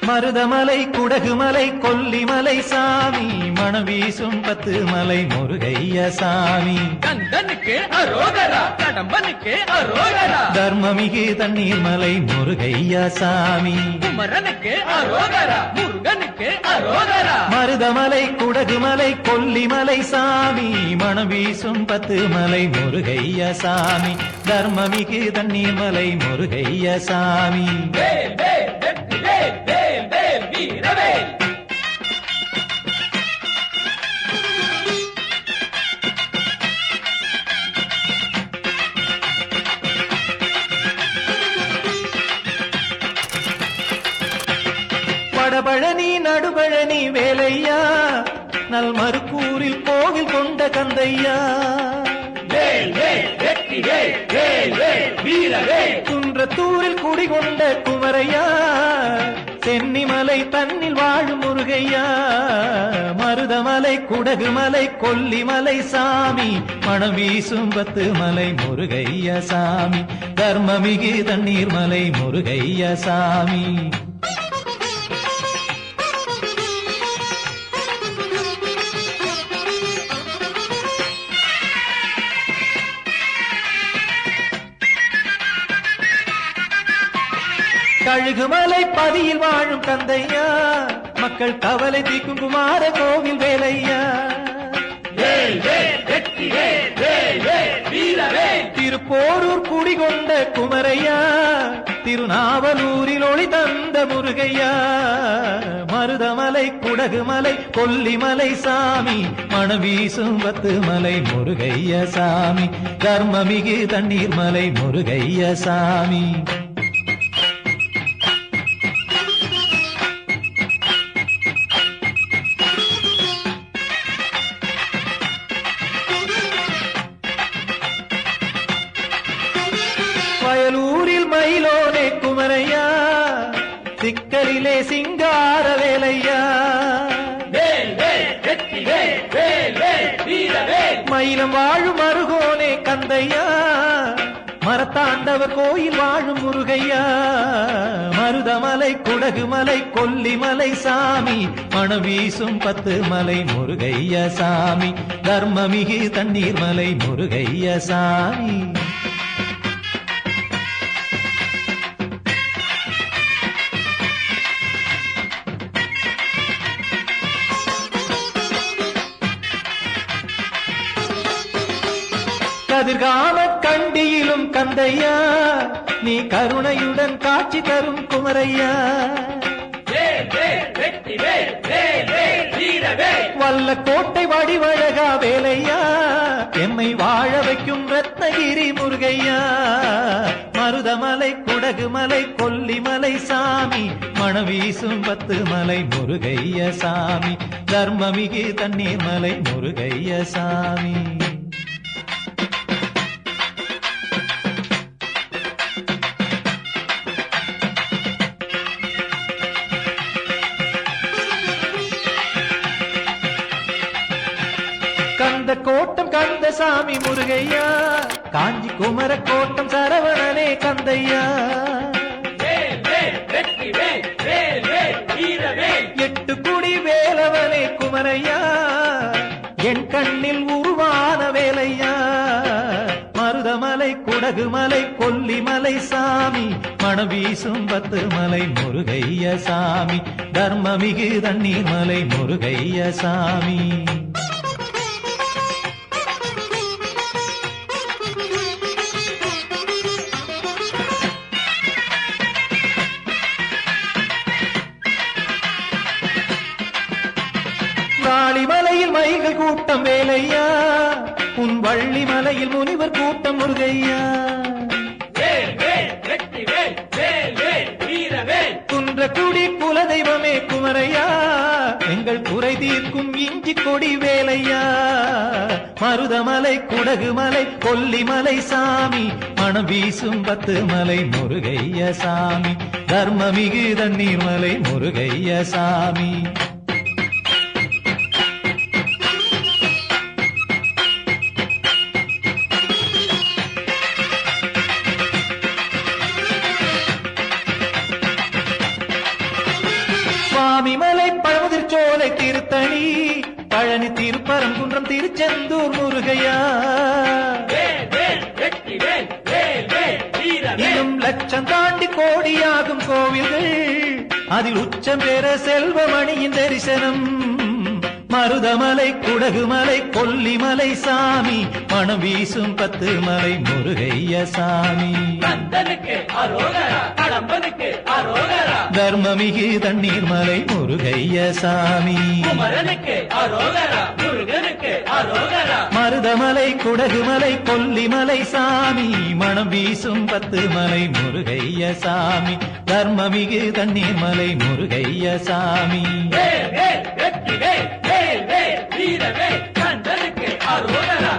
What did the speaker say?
மருதமலை குடகுமலை கொல்லிமலை சாமி மணம் வீசும் 10 மலை முருகையா சாமி கந்தனுக்கு அரோகரா கடம்பனுக்கு அரோகரா தர்மமிகு தண்ணீர் மலை முருகையா சாமி குமரனுக்கு அரோகரா முருகனுக்கு அரோகரா மருதமலை குடகுமலை கொல்லிமலை சாமி மணம் வீசும் 10 மலை முருகையா சாமி தர்மமிகு தண்ணீர் மலை முருகையா சாமி வடபழனி நடுபழனி வேலையா நல் மறுக்கூரில் கோவில் கொண்ட கந்தையா குன்றத்தூரில் குடிகொண்ட குமரையா சென்னிமலை தன்னில் வாழும் முருகையா மருதமலை குடகுமலை கொல்லிமலை சாமி மணம் வீசும் 10 மலை முருகையா சாமி தர்மமிகு தண்ணீர் மலை முருகையா சாமி கழுகுமலை பதியில் வாழும் கந்தையா மக்கள் கவலை தீக்கும் குமார கோவில் வேலையா திருப்போரூர் குடிகொண்ட குமரையா திருநாவலூரில் ஒளி தந்த முருகையா மருதமலை குடகுமலை கொல்லிமலை சாமி மணம் வீசும் 10 மலை முருகையா சாமி தர்மமிகு தண்ணீர் மலை முருகையா சாமி வயலூரில் மயிலோனே குமரையா சிக்கலிலே சிங்கார வேலையா மயிலம் வாழும் அருகோனே கந்தையா மரத்தாண்டவர் கோயில் வாழும் முருகையா மருதமலை குடகுமலை கொல்லிமலை சாமி மணம் வீசும் 10 மலை முருகையா சாமி தர்மமிகு தண்ணீர் மலை முருகையா சாமி கதிர்காம கண்டியிலும் கந்தையா நீ கருணையுடன் காட்சி தரும் குமரையா வல்ல கோட்டை வடிவழகா வேலையா எம்மை வாழ வைக்கும் ரத்னகிரி முருகையா மருதமலை குடகுமலை கொல்லிமலை சாமி மணம் வீசும் 10 மலை முருகையா சாமி தர்மமிகு தண்ணீர் மலை முருகையா சாமி கந்த கோட்டம் கந்த சாமி முருகையா காஞ்சி குமர கோட்டம் சரவணனே கந்தையா எட்டு குடி வேலவனே குமரையா என் கண்ணில் உருவான வேலையா மருதமலை குடகுமலை கொல்லிமலை சாமி மணம் வீசும் 10 மலை முருகையா சாமி தர்மமிகு தண்ணீர் மலை முருகையா சாமி வாளிமலையில் மயில்கள் கூட்டம் வேலையா உன் வள்ளி மலையில் முனிவர் கூட்டம் முருகையா குன்ற குன்றக்குடி குலதெய்வமே குமரையா, எங்கள் குறை தீர்க்கும் இஞ்சி கொடி வேலையா. மருதமலை குடகுமலை கொல்லிமலை சாமி, மணம் வீசும் 10 மலை முருகைய சாமி, தர்மமிகு தண்ணீர் மலை முருகைய சாமி. சுவாமிமலை பழமுதிர்ச்சோலை திருத்தணி, பழனி திருப்பரங்குன்றம் திருச்செந்தூர் முருகையா. இன்னும் லட்சம் தாண்டி கோடியாகும் கோவில்கள், அதில் உச்சம் பெற செல்வமணியின் தரிசனம். மருதமலை குடகுமலை கொல்லிமலை சாமி, மணம் வீசும் 10 மலை முருகைய சாமி. கந்தனுக்கு அரோகரா, கடம்பனுக்கு அரோகரா, தர்மமிகு தண்ணீர் மலை முருகைய சாமி. குமரனுக்கு அரோகரா, முருகனுக்கு அரோகரா. மருதமலை குடகுமலை கொல்லிமலை சாமி, மணம் வீசும் 10 மலை முருகைய சாமி, தர்மமிகு தண்ணீர் மலை முருகைய சாமி. வேல் வேல் வெற்றி வேல், வேல் வேல் வீரவேல், கந்தனுக்கு அரோகரா.